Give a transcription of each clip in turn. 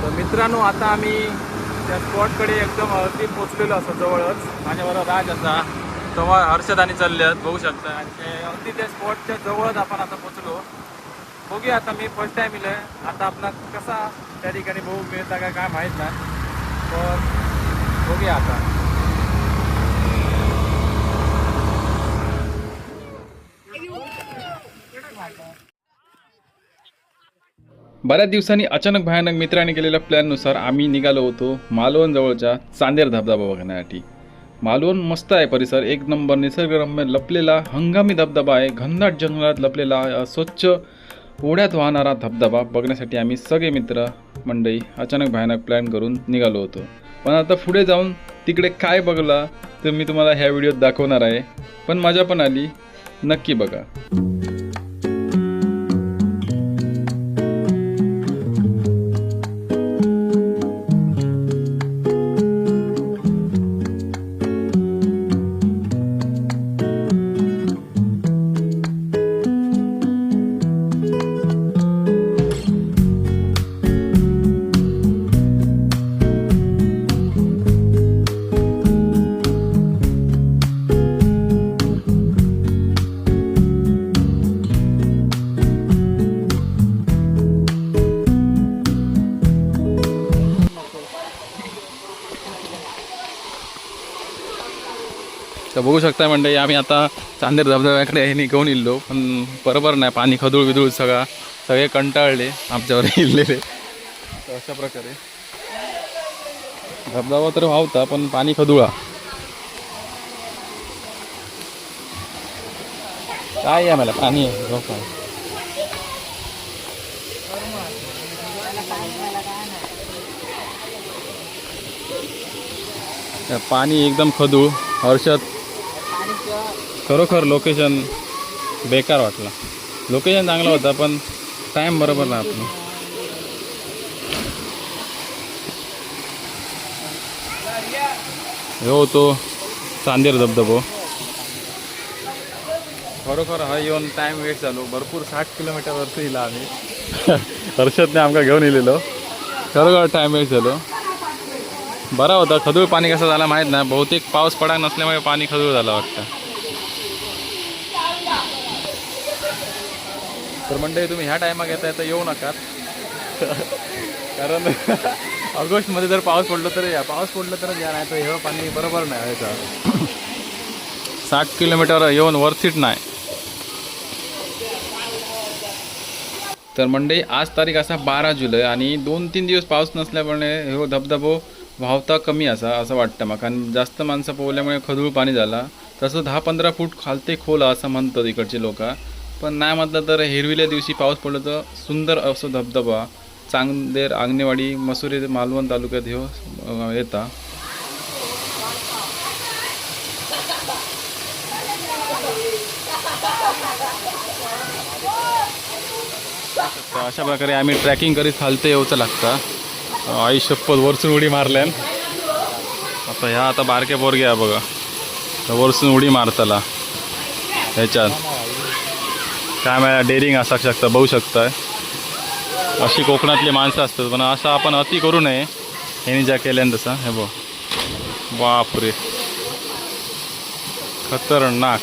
तर मित्रांनो आता आम्ही त्या स्पॉटकडे एकदम अगदी पोचलेलो असतो जवळच. माझ्याबरोबर राज असा तेव्हा हर्षद आणि चालले आहेत बघू शकता. आणि ते अगदी त्या स्पॉटच्या जवळच आपण आता पोचलो. बघूया आता मी फर्स्ट टाइम इले आता आपला कसा त्या ठिकाणी बघू मिळता का काय माहीत नाही पण बघूया आता. बऱ्याच दिवसांनी अचानक भयानक मित्रांनी केलेल्या प्लॅननुसार आम्ही निघालो होतो मालवण जवळच्या चांदेर धबधबा बघण्यासाठी. मालवण मस्त आहे, परिसर एक नंबर, निसर्गरम्य लपलेला हंगामी धबधबा आहे. घनदाट जंगलात लपलेला स्वच्छ ओढ्यात वाहणारा धबधबा बघण्यासाठी आम्ही सगळे मित्र मंडळी अचानक भयानक प्लॅन करून निघालो होतो. पण आता पुढे जाऊन तिकडे काय बघला तर मी तुम्हाला ह्या व्हिडिओत दाखवणार आहे. पण मजा पण आली, नक्की बघा. तर बघू शकता मंडळी आम्ही आता चांदेर धबधब्याकडे हे निघून इल्लो पण बरोबर नाही, पाणी खदूळ बिदूळ सगळे कंटाळले आमच्यावर इल्लेले. तर अशा प्रकारे धबधबा तर वाहता पण पाणी खदुळा काय आहे मला पाणी आहे. पाणी एकदम खदूळ. हर्षद खरोखर लोकेशन बेकार वाटला. लोकेशन चांगला होता पण टाइम बरोबर ना आपलं. हे होतो चांदेर धबधबो. खरोखर हा येऊन टाइम वेस्ट झालो. भरपूर 60 किलोमीटरवरती इला आम्ही. हर्षदने आमका घेऊन इलेलो. खरोखर टाइम वेस्ट झालो. बरा होता. खदूळ पाणी कसं झालं माहीत नाही, बहुतेक पाऊस पडा नसल्यामुळे पाणी खदूळ झालं वाटतं. तर मंडळी तुम्ही ह्या टायमात येताय तर येऊ नका कारण ऑगस्टमध्ये जर पाऊस पडलो तर या, पाऊस पडलं तर या, नाही तर हे पाणी बरोबर नाही व्हायचं. 60 किलोमीटर येऊन वरतीच नाही. तर मंडळी आज तारीख असा 12 जुलै आणि 2-3 दिवस पाऊस नसल्यामुळे हे धबधबो वाहता कमी असा असं वाटतं मग. कारण जास्त माणसं पोहल्यामुळे खदूळ पाणी झाला. तसं 10-15 फूट खालते खोल असं म्हणतात इकडचे लोक. पण नाही म्हटलं तर हिरविल्या दिवशी पाऊस पडलं तर सुंदर असं धबधबा चांदेर आंगणेवाडी मसुरी मालवण तालुक्यात हे येता. अशा प्रकारे आम्ही ट्रॅकिंग करीत खालते येऊचं लागतं. आई शपथ वरसून उडी मारल्यान. आता ह्या आता बारक्या पोरगे आहे बघा, वरसून उडी मारताला ह्याच्यात. काय मला डेअरिंग असू शकतं, बघू शकताय. अशी कोकणातली माणसं असतात पण असं आपण अति करू नये. ह्यानी ज्या केल्यान तसं हे बघ. बापरे खतरनाक.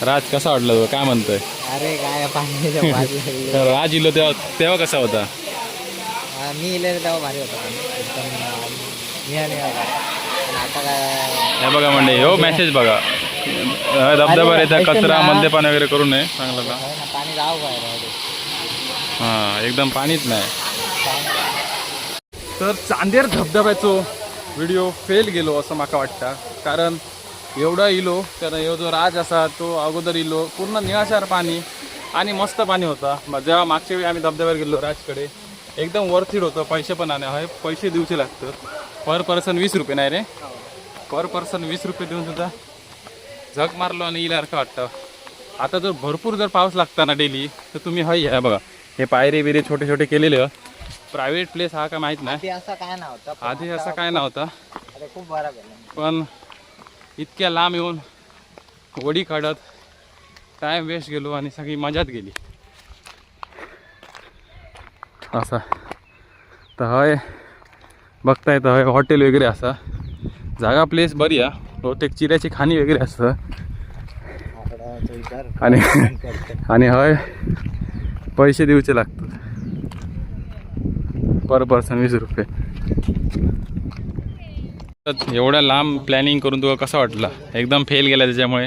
राज कसा वाटला तुला, काय म्हणतोय? अरे काय पाणी राज इलो तेव्हा कसा होता? मी इले तेव्हा भारी होता. आता काय हे बघा म्हणजे हो मेसेज बघा, धबधबा येतात कचरा मद्यपान वगैरे करू नये चांगलं का. पाणी जाऊ काय हां एकदम पाणीच नाही. तर चांदेर धबधब्याचो व्हिडिओ फेल गेलो असं माका वाटतं. कारण एवढा इलो त्यानं हे जो राज असा तो अगोदर इलो पूर्ण निळाशार पाणी आणि मस्त पाणी होता. जेव्हा मागच्या वेळी आम्ही धबधब्यावर गेलो राजकडे एकदम वरथिड होतं. पैसे पण आहे, पैसे देऊचे लागतात. पर पर्सन 20 रुपये नाही रे, पर पर्सन 20 रुपये देऊन सुद्धा झक मारलो आणि इल्यासारखं वाटतं. आता जर भरपूर जर पाऊस लागता ना डेली तर तुम्ही हे बघा हे पायरे बिरे छोटे छोटे केलेले. प्रायव्हेट प्लेस हा का माहीत नाही, असं काय नव्हतं आधी असं काय नव्हतं. खूप बरं पण इतक्या लांब येऊन वडी काढत टाइम वेस्ट गेलो आणि सगळी मजाच गेली. असा तर हय बघता येतं हय हॉटेल वगैरे असा जागा प्लेस बरी आहे बहुतेक चिऱ्याची खाणी वगैरे असतं आणि आणि हय पैसे देऊचे लागतात पर पर्सन 20 रुपये. एवढ्या लांब प्लॅनिंग करून तुला कसं वाटलं एकदम फेल गेला त्याच्यामुळे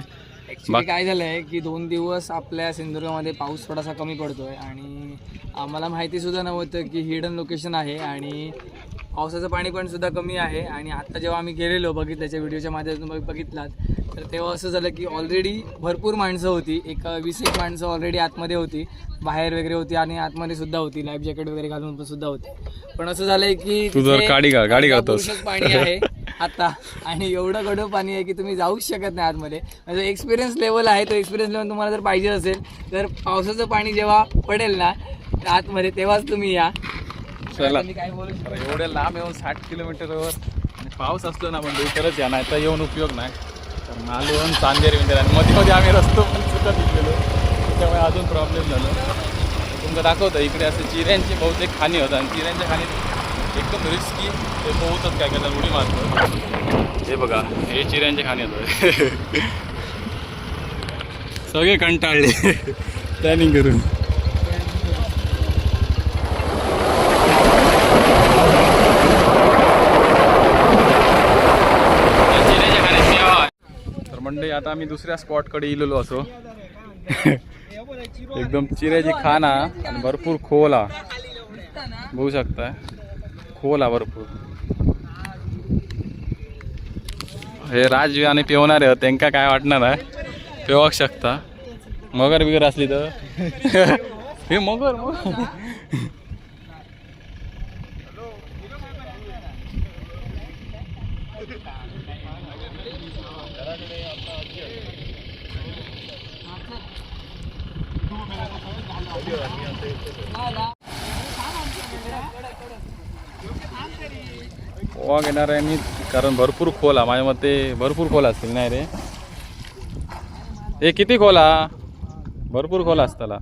ॲक्च्युली काय झालं आहे की 2 दिवस आपल्या सिंधुदुर्गामध्ये पाऊस थोडासा कमी पडतो आहे आणि आम्हाला माहितीसुद्धा नव्हतं की हिडन लोकेशन आहे आणि पावसाचं पाणी पण सुद्धा कमी आहे. आणि आत्ता जेव्हा आम्ही गेलेलो बघितल्याच्या व्हिडिओच्या माध्यमातून बघितलात तर तेव्हा असं झालं की ऑलरेडी भरपूर माणसं होती. एक 20 माणसं ऑलरेडी आतमध्ये होती बाहेर वगैरे होती आणि आतमध्ये सुद्धा होती लाईफ जॅकेट वगैरे घालून पण सुद्धा होते. पण असं झालंय की तू जर गाडी घालतोस पाणी आहे आता आणि एवढं गढूळ पाणी आहे की तुम्ही जाऊच शकत नाही आतमध्ये. म्हणजे एक्सपिरियन्स लेवल आहे तो एक्सपिरियन्स लेवल तुम्हाला जर पाहिजे असेल तर पावसाचं पाणी जेव्हा पडेल ना आतमध्ये तेव्हाच तुम्ही या. चला एवढ्या लांब येऊन 60 किलोमीटरवर आणि पाऊस असलो ना म्हणजे तरच या नाही तर येऊन उपयोग नाही. तर मालवण चांदेर विंदेर आणि मध्ये आम्ही रस्तो पण सुद्धा निघलेलो त्यामुळे अजून प्रॉब्लेम झालो. तुमचं दाखवतं इकडे असं चिऱ्यांची बहुतेक खाणी होतं आणि चिऱ्यांच्या खाणीत एकदम रिस्की ते पोहतात काय करतात उडी मारतात. हे बघा हे चिऱ्यांची खाणी होतं सगळे कंटाळले प्लॅनिंग करून. तर मंडळी आता आम्ही दुसऱ्या स्पॉटकडे इलेलो असो एकदम चिऱ्याची खाना आणि भरपूर खोला बघू शकता खोला भरपूर. हे राज आणि पेवणारे होते त्यांना काय वाटणार आहे पेवक शकता. मगर बिगर असली तर हे मगर पोहा घेणार आहे मी कारण भरपूर खोला माझ्या मते भरपूर खोला असतील नाही रे. हे किती खोला भरपूर खोला असताला.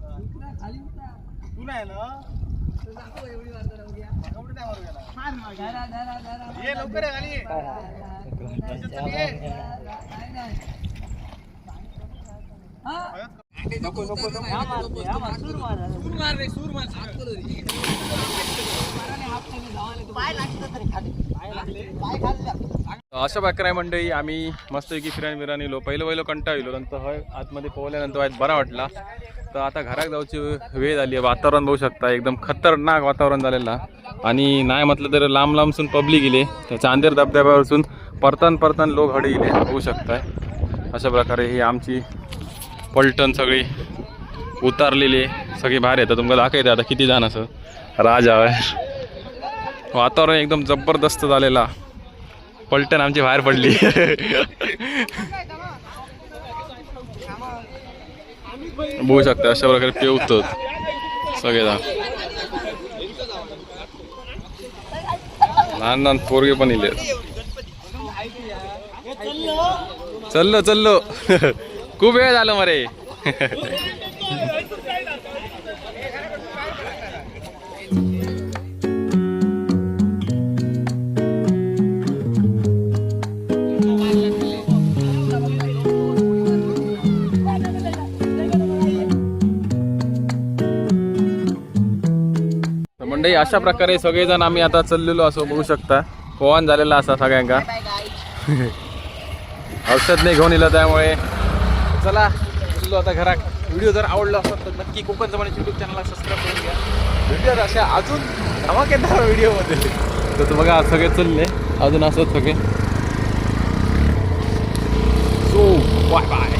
अशा प्रकारे मंडळी आम्ही मस्तपैकी फिरायला गेलो. पहिलं कंटाळलो नंतर हय आतमध्ये पोहल्यानंतर बरा वाटला. तर आता घरात जाऊची वेळ झाली आहे. वातावरण बघू शकता एकदम खतरनाक वातावरण झालेला आणि नाही म्हटलं तर लांबसून पब्लिक गेले त्या चांदेर धबधब्यावरसून परतन लोक हडे गेले बघू शकताय. अशा प्रकारे ही आमची पलटण सगळी उतारलेली सगळी बाहेर येतात. तुमका दाखवते आता किती जण असं राज आहे. वातावरण एकदम जबरदस्त झालेला. पलटण आमची बाहेर पडली बघू शकता अशा प्रकारे पेवतात सगळेजण. लहान पोरगे पण इले चल्लो खूप वेळ झालं मरे मंडळी अशा प्रकारे सगळेजण आम्ही आता चाललेलो असो बघू शकता. पोहन झालेला असा सगळ्यांका औषध नाही घेऊन येलं त्यामुळे चला चाललो आता घरात. व्हिडिओ जर आवडला असेल तर नक्की कोकण जमान्याच्या यूट्यूब चॅनलला सबस्क्राईब करून घ्या. व्हिडिओ अशा अजून धमाकेदार व्हिडिओमध्ये तर बघा सगळे चालले अजून असंच सगळे. So bye bye.